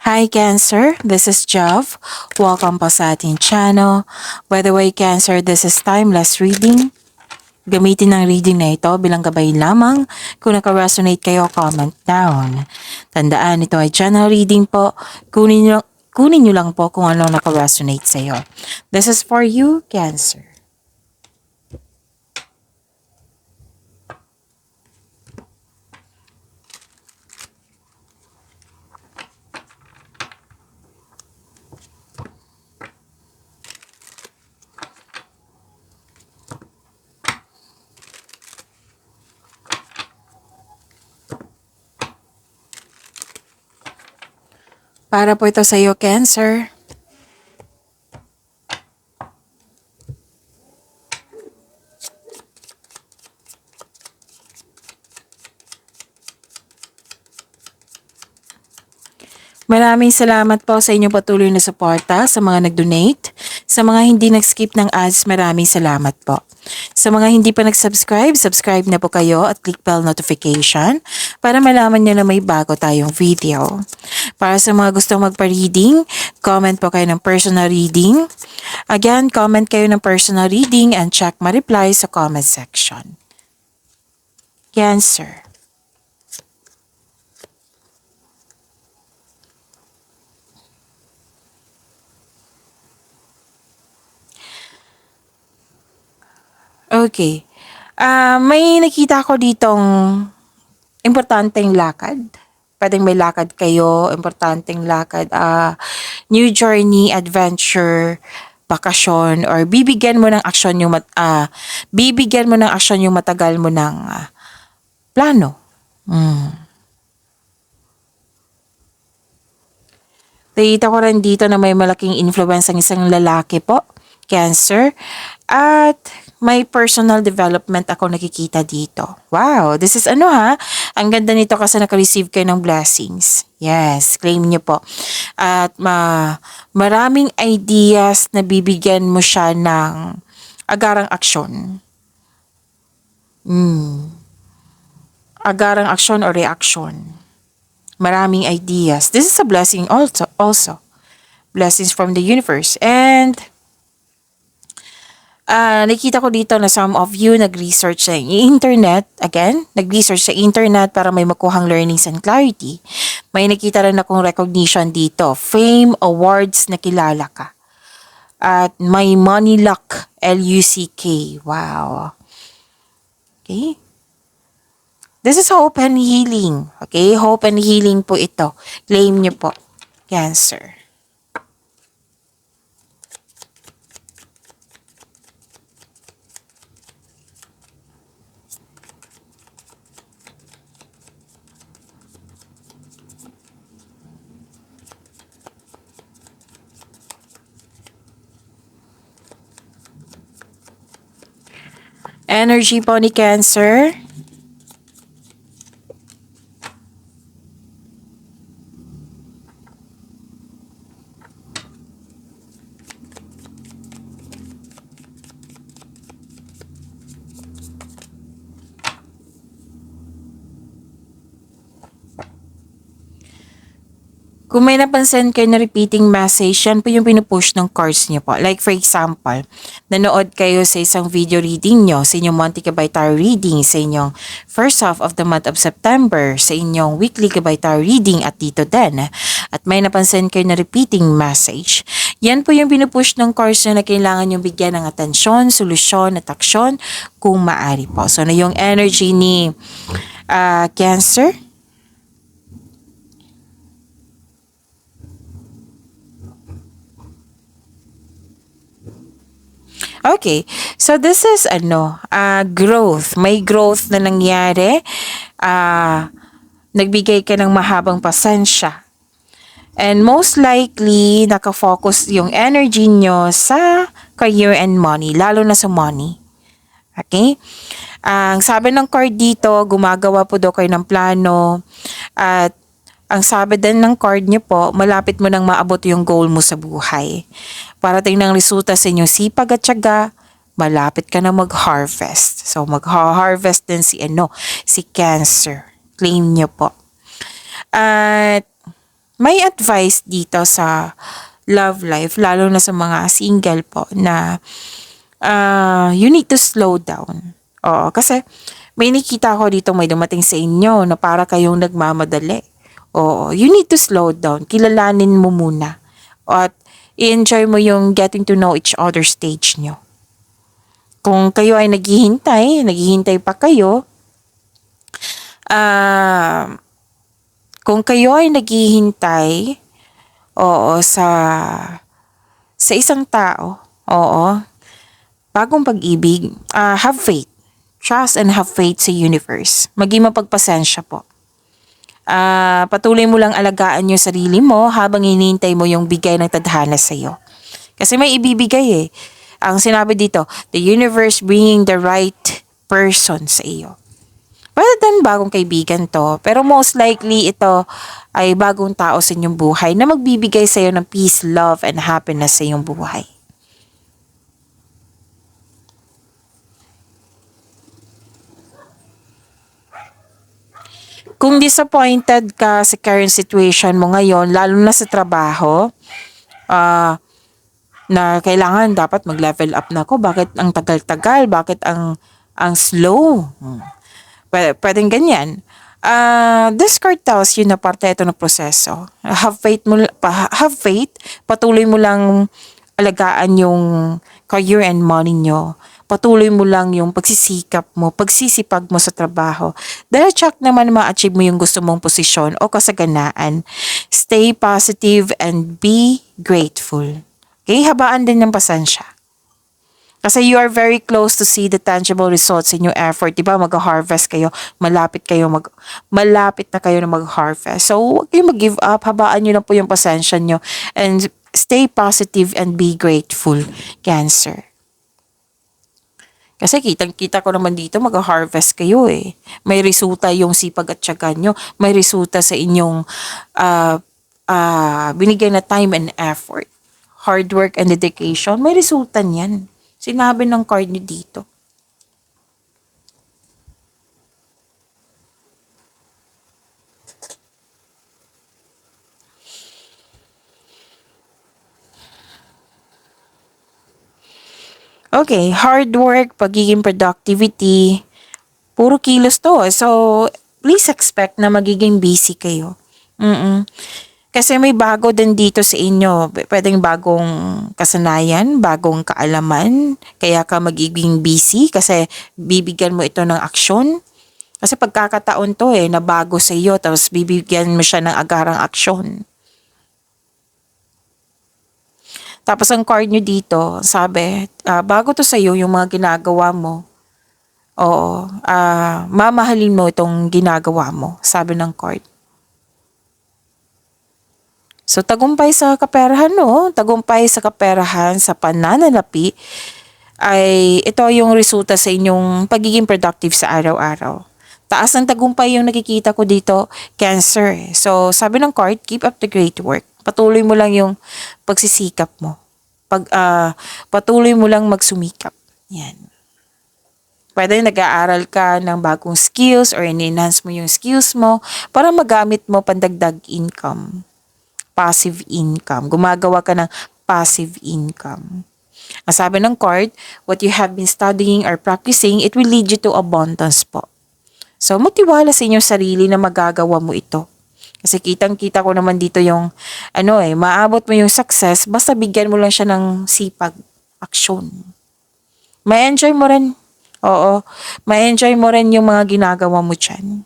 Hi Cancer, this is Jav. Welcome po sa ating channel. By the way Cancer, this is timeless reading. Gamitin ang reading na ito bilang gabay lamang. Kung naka-resonate kayo, comment down. Tandaan, ito ay general reading po. Kunin nyo lang po kung ano naka-resonate sa iyo. This is for you, Cancer. Para po ito sa iyo, Cancer. Maraming salamat po sa inyong patuloy na suporta, sa mga nag-donate, sa mga hindi nag-skip ng ads, maraming salamat po. Sa mga hindi pa nag-subscribe, subscribe na po kayo at click bell notification para malaman nyo na may bago tayong video. Para sa mga gustong magpa-reading, comment po kayo ng personal reading. Again, comment kayo ng personal reading and check my reply sa comment section. Cancer. Okay. May nakita ko ditong importanteng lakad. Pwedeng may lakad kayo, importanteng lakad, new journey, adventure, bakasyon, or bibigyan mo ng aksyon yung matagal mo ng plano. Nakita ko rin dito na may malaking influence ang isang lalaki po, Cancer, at may personal development ako nakikita dito. Wow, this is ang ganda nito kasi naka-receive kayo ng blessings. Yes, claim niyo po. At maraming ideas na bibigyan mo siya ng agarang aksyon. Agarang aksyon o reaction. Maraming ideas. This is a blessing also. Blessings from the universe. And nakita ko dito na some of you nag-research sa internet. Again, nag-research sa internet para may makuhang learnings and clarity. May nakita rin akong recognition dito. Fame, awards na kilala ka. At may money luck, L-U-C-K. Wow. Okay. This is hope and healing. Okay, hope and healing po ito. Claim niyo po, Cancer. Energy po ni Cancer. Kung may napansin kayo na repeating message, yan po yung pinupush ng cards niyo po. Like for example, nanood kayo sa isang video reading nyo, sa inyong monthly Gabay Tarot reading, sa inyong first half of the month of September, sa inyong weekly Gabay Tarot reading at dito din. At may napansin kayo na repeating message. Yan po yung pinupush ng cards na kailangan yung bigyan ng atensyon, solusyon at aksyon kung maaari po. So na yung energy ni Cancer. Okay, so this is growth. May growth na nangyari. Nagbigay ka ng mahabang pasensya. And most likely, nakafocus yung energy nyo sa career and money, lalo na sa money. Okay? Ang sabi ng card dito, gumagawa po daw kayo ng plano. At ang sabi din ng card nyo po, malapit mo nang maabot yung goal mo sa buhay. Parating ng resulta sa inyong sipag at tiyaga, malapit ka na mag-harvest. So, mag-harvest din si Cancer. Claim nyo po. At May advice dito sa love life, lalo na sa mga single po, na you need to slow down. Oo, kasi may nakita ko dito may dumating sa inyo na para kayong nagmamadali. Oo, you need to slow down. Kilalanin mo muna. At i-enjoy mo yung getting to know each other stage nyo. Kung kayo ay naghihintay pa kayo, ah, kung kayo ay naghihintay, oo, sa isang tao, oo, bagong pag-ibig, have faith. Trust and have faith sa universe. Maging mapagpasensya po. Patuloy mo lang alagaan yung sarili mo habang hinihintay mo yung bigay ng tadhana sa iyo. Kasi may ibibigay eh. Ang sinabi dito, the universe bringing the right person sa iyo. Rather than bagong kaibigan to, pero most likely ito ay bagong tao sa inyong buhay na magbibigay sa iyo ng peace, love, and happiness sa iyong buhay. Kung disappointed ka sa current situation mo ngayon, lalo na sa trabaho, ah, na kailangan dapat mag-level up na ako. Bakit ang tagal-tagal? Bakit ang slow? Pwedeng ganyan. This card tells you na parte ito ng proseso. Have faith, patuloy mo lang alagaan yung career and money nyo. Patuloy mo lang yung pagsisikap mo, pagsisipag mo sa trabaho. Dahil check naman ma-achieve mo yung gusto mong posisyon o kasaganaan. Stay positive and be grateful. Okay, habaan din ng pasensya. Kasi you are very close to see the tangible results in your effort. Diba, mag-harvest kayo, malapit na kayo na mag-harvest. So, huwag kayong mag-give up, habaan nyo lang po yung pasensya nyo. And stay positive and be grateful, Cancer. Kasi kitang-kita ko naman dito, mag-harvest kayo eh. May resulta yung sipag at tiyaga nyo. May resulta sa inyong binigay na time and effort. Hard work and dedication. May resulta niyan. Sinabi ng card nyo dito. Okay, hard work, pagiging productivity, puro kilos to. So, please expect na magiging busy kayo. Kasi may bago din dito sa inyo. Pwedeng bagong kasanayan, bagong kaalaman. Kaya ka magiging busy kasi bibigyan mo ito ng aksyon. Kasi pagkakataon to na bago sa iyo, tapos bibigyan mo siya ng agarang aksyon. Tapos ang card nyo dito, sabi, bago to sa iyo yung mga ginagawa mo. Oo, mamahalin mo itong ginagawa mo, sabi ng card. So, tagumpay sa kaperahan, no? Tagumpay sa kaperahan, sa pananalapi, ay ito yung resulta sa inyong pagiging productive sa araw-araw. Taas ng tagumpay yung nakikita ko dito, Cancer. So, sabi ng card, keep up the great work. Patuloy mo lang yung pagsisikap mo. Patuloy mo lang magsumikap. Yan. Pwede nag-aaral ka ng bagong skills or enhance mo yung skills mo para magamit mo pandagdag income. Passive income. Gumagawa ka ng passive income. Ang sabi ng card, what you have been studying or practicing, it will lead you to abundance po. So, magtiwala sa inyong sarili na magagawa mo ito. Kasi kitang-kita ko naman dito yung, maabot mo yung success, basta bigyan mo lang siya ng sipag, aksyon. Ma-enjoy mo rin. Oo, ma-enjoy mo rin yung mga ginagawa mo dyan.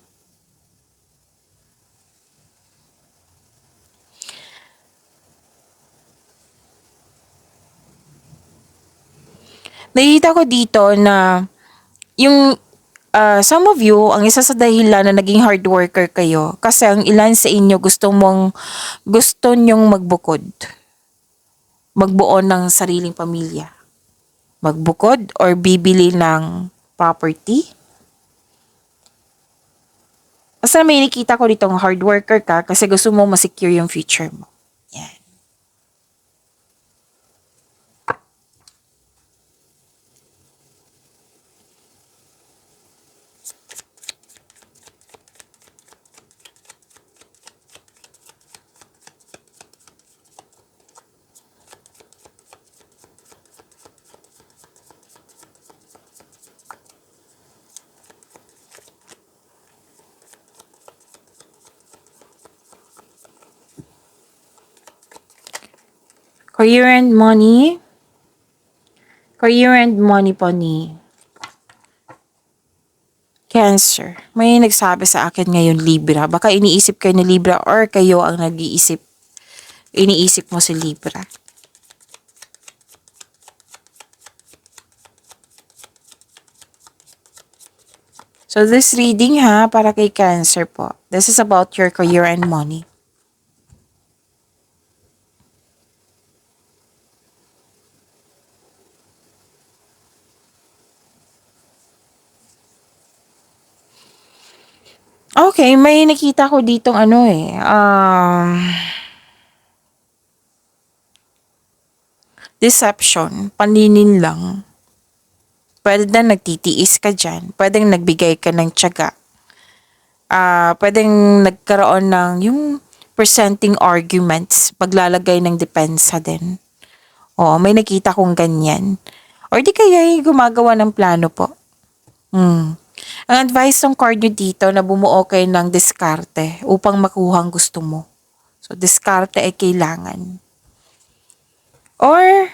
Nakita ko dito na yung some of you, ang isa sa dahilan na naging hard worker kayo kasi ang ilan sa inyo gusto nyong magbukod. Magbuo ng sariling pamilya. Magbukod or bibili ng property. Basta may nakita ko dito hard worker ka kasi gusto mo ma-secure yung future mo. Yan. Career and money. Career and money po ni Cancer. May nagsabi sa akin ngayon Libra. Baka iniisip kayo ni Libra or kayo ang iniisip mo si Libra. So this reading para kay Cancer po. This is about your career and money. Okay, may nakita ko ditong deception, panlinin lang. Pwede na nagtitiis ka dyan. Pwedeng nagbigay ka ng tiyaga. Pwedeng nagkaroon ng yung presenting arguments, paglalagay ng depensa din. Oo, may nakita kong ganyan. Or di kaya gumagawa ng plano po. Ang advice ng card nyo dito na bumuo kayo ng diskarte upang makuha ang gusto mo. So, diskarte ay kailangan. Or,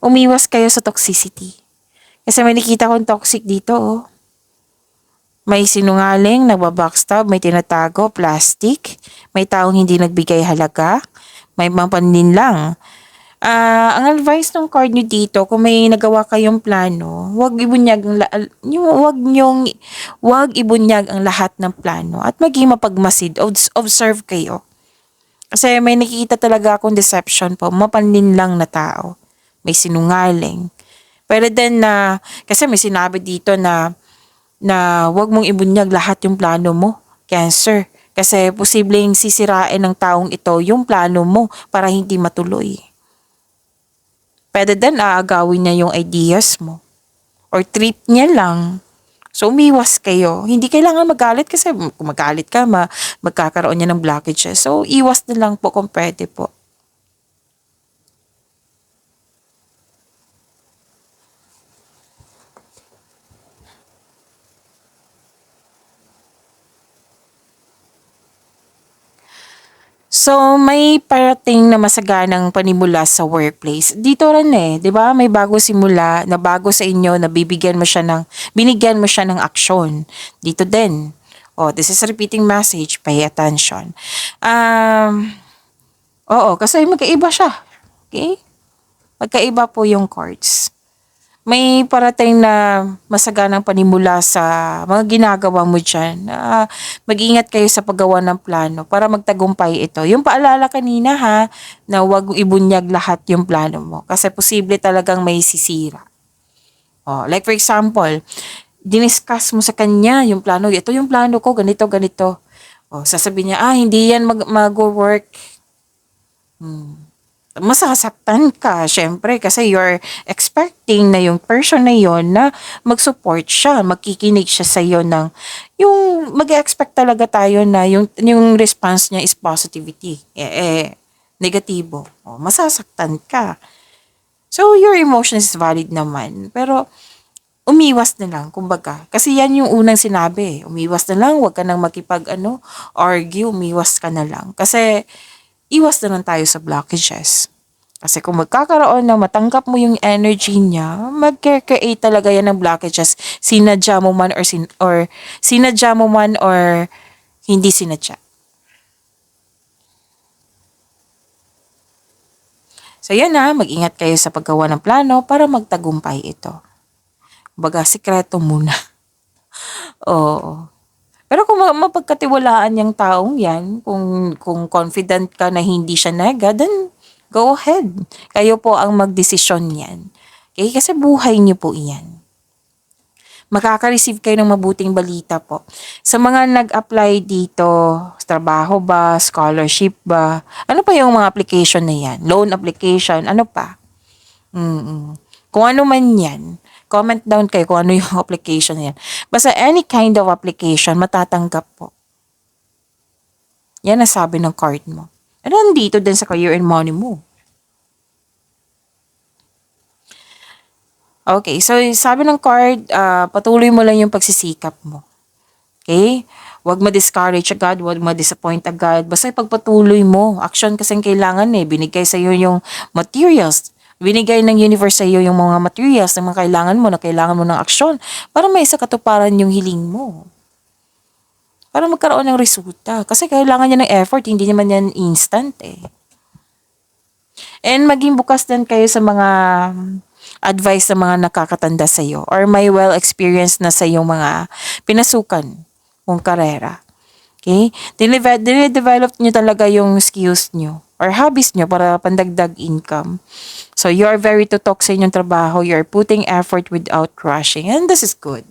umiwas kayo sa toxicity. Kasi may nakita kong toxic dito, oh. May sinungaling, nagbabackstab, may tinatago, plastic, may taong hindi nagbigay halaga, may mga paninlang. Ang advice ng card nyo dito, kung may nagawa kayong plano, wag ibunyag ang lahat ng plano at maging mapagmasid, observe kayo. Kasi may nakikita talaga akong deception po, mapaninlang na tao. May sinungaling. Pero then kasi may sinabi dito na wag mong ibunyag lahat yung plano mo, Cancer. Kasi posibleng sisirain ng taong ito yung plano mo para hindi matuloy. Pwede din aagawin niya yung ideas mo. Or treat niya lang. So, umiwas kayo. Hindi kailangan magalit kasi kung magalit ka, magkakaroon niya ng blockages. So, iwas na lang po kung pwede po. So, may parating na masaganang panimula sa workplace. Dito rin 'di ba? May bago simula na bago sa inyo na binigyan mo siya ng aksyon. Dito din. Oh, this is a repeating message. Pay attention. Oo, kasi magkaiba siya. Okay? Magkaiba po yung cards. May parating na masaganang panimula sa mga ginagawa mo dyan. Mag-ingat kayo sa paggawa ng plano para magtagumpay ito. Yung paalala kanina na huwag ibunyag lahat yung plano mo. Kasi posible talagang may sisira. Like for example, diniscuss mo sa kanya yung plano. Ito yung plano ko, ganito, ganito. Sasabihin niya, hindi yan mag-work. Masasaktan ka, syempre, kasi you're expecting na yung person na yon na mag-support siya, magkikinig siya sa iyo ng, yung mag-expect talaga tayo na yung response niya is positivity, negatibo. Masasaktan ka. So, your emotions is valid naman, pero umiwas na lang, kumbaga. Kasi yan yung unang sinabi, umiwas na lang, wag ka nang argue, umiwas ka na lang. Kasi, iwas na lang tayo sa blockages. Kasi kung magkakaroon na matanggap mo yung energy niya, mag-create talaga yan ng blockages. Sinadya mo man or hindi sinadya. So yan mag-ingat kayo sa paggawa ng plano para magtagumpay ito. Baga, sikreto muna. Oo. Pero kung mapagkatiwalaan yung taong yan, kung confident ka na hindi siya nega, then go ahead. Kayo po ang magdesisyon yan. Okay? Kasi buhay niyo po iyan. Makaka-receive kayo ng mabuting balita po. Sa mga nag-apply dito, trabaho ba, scholarship ba, ano pa yung mga application na yan? Loan application, ano pa? Kung ano man yan, comment down kayo kung ano yung application na yan. Basta any kind of application, matatanggap po. Yan ang sabi ng card mo. Ano nandito din sa career and money mo? Okay, so sabi ng card, patuloy mo lang yung pagsisikap mo. Okay? Huwag ma-discourage agad, huwag ma-disappoint agad. Basta ipagpatuloy mo. Action kasi ang kailangan eh. Binigay sa iyo yung materials. Binigay ng universe sa iyo yung mga materials na mga kailangan mo ng aksyon para may sa katuparan yung hiling mo. Para magkaroon ng resulta. Kasi kailangan niya ng effort, hindi naman yan instant eh. And maging bukas din kayo sa mga advice ng mga nakakatanda sa iyo or may well-experienced na sa iyong mga pinasukan mong karera. Okay? Dine-develop nyo talaga yung skills nyo or hobbies nyo para pandagdag income. So, you are very tutok sa inyong trabaho. You are putting effort without rushing. And this is good.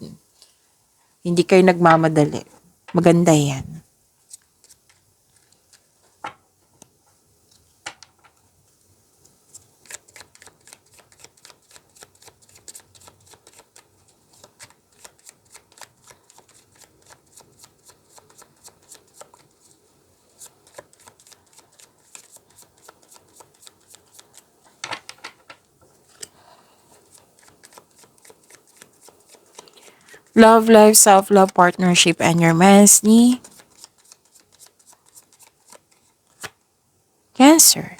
Hindi kayo nagmamadali. Maganda yan. Love life, self-love, partnership, and your man's ni Cancer.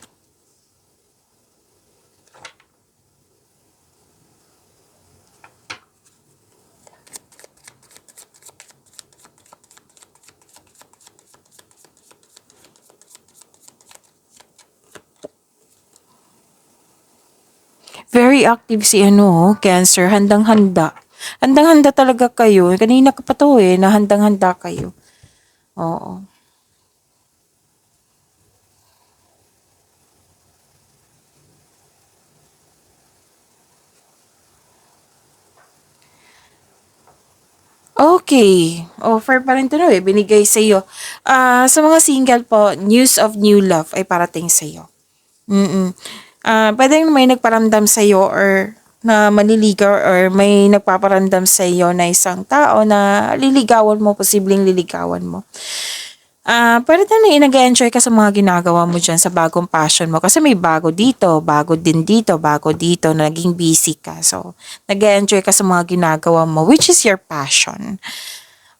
Very active si Cancer, handang-handa. Handang-handa talaga kayo. Kanina ka pa to na handang-handa kayo. Oo. Okay. Offer pa rin 'to binigay sa iyo. Sa mga single po, news of new love ay parating sa iyo. Mm. Puwedeng may nagparamdam sa iyo or na manliligaw or may nagpaparamdam sa iyo na isang tao na liligawan mo, posibleng liligawan mo. Puwede din nag-e-enjoy ka sa mga ginagawa mo diyan sa bagong passion mo kasi may bago din dito, bago dito, naging busy ka. So, nag-e-enjoy ka sa mga ginagawa mo which is your passion.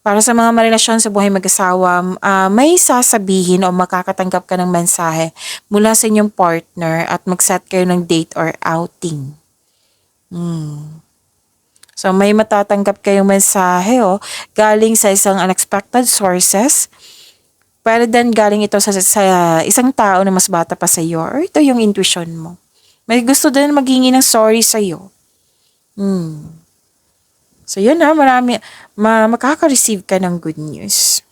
Para sa mga marelasyon sa buhay mag-asawa, may sasabihin o makakatanggap ka ng mensahe mula sa inyong partner at mag-set kayo ng date or outing. So, may matatanggap kayong mensahe galing sa isang unexpected sources. Pwede din galing ito sa isang tao na mas bata pa sa iyo or ito yung intuition mo. May gusto din maghingi ng sorry sa iyo. So, yun makaka-receive ka ng good news.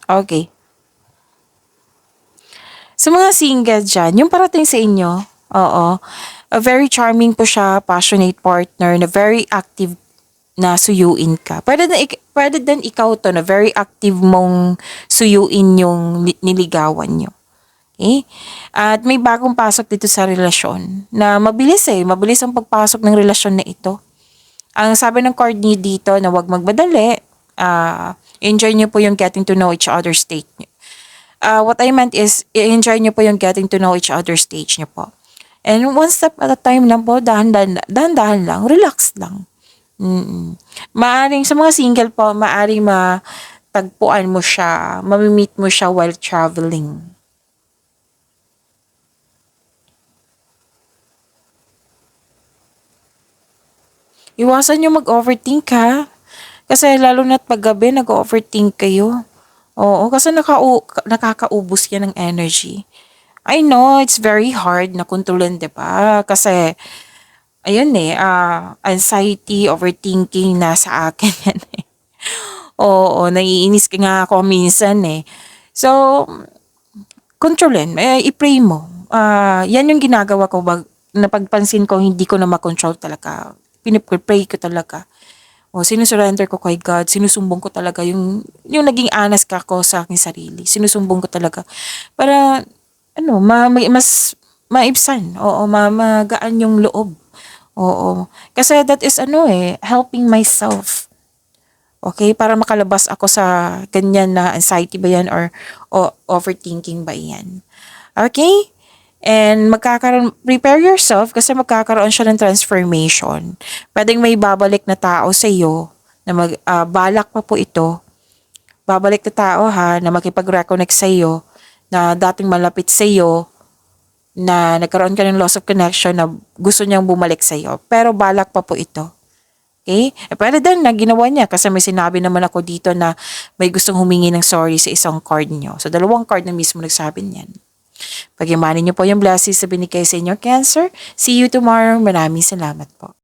Okay. Sa mga single dyan, yung parating sa inyo, a very charming po siya, passionate partner, na very active na suyuin ka. Pwede din ikaw to na very active mong suyuin yung niligawan nyo. Okay? At may bagong pasok dito sa relasyon na mabilis ang pagpasok ng relasyon na ito. Ang sabi ng card niyo dito na huwag magmadali, enjoy niyo po yung getting to know each other state niyo. What I meant is, enjoy niyo po yung getting to know each other stage niyo po. And one step at a time lang po, dahan-dahan lang, relax lang. Maaring sa mga single po, maaring matagpuan mo siya, mamimit mo siya while traveling. Iwasan nyo mag-overthink ha. Kasi lalo na't paggabi, nag-overthink kayo. Oo, kasi nakakaubos yan ng energy. I know, it's very hard na kontrolin, diba? Kasi, ayun anxiety, overthinking, nasa akin yan Oo, naiinis ka nga ako minsan So, kontrolin, i-pray mo. Yan yung ginagawa ko, napagpansin ko, hindi ko na makontrol talaga. Pinipray ko talaga. Sinusurrender ko kay God, sinusumbong ko talaga yung naging honest ka ko sa aking sarili. Sinusumbong ko talaga. Para, mas maibsan. Magaan yung loob. Oo. Kasi that is helping myself. Okay? Para makalabas ako sa ganyan na anxiety ba yan or overthinking ba yan. Okay? And prepare yourself kasi magkakaroon siya ng transformation. Pwedeng may babalik na tao sa iyo na balak pa po ito. Babalik na tao ha, na makipag-reconnect sa iyo, na dating malapit sa iyo, na nagkaroon ka ng loss of connection na gusto niyang bumalik sa iyo. Pero balak pa po ito. Okay? Pwede din na ginawa niya kasi may sinabi naman ako dito na may gustong humingi ng sorry sa isang card niyo. So, dalawang card na mismo nagsabi niyan. Pagyamanin niyo po yung blessings na binigay sa inyo, Cancer. See you tomorrow. Maraming salamat po.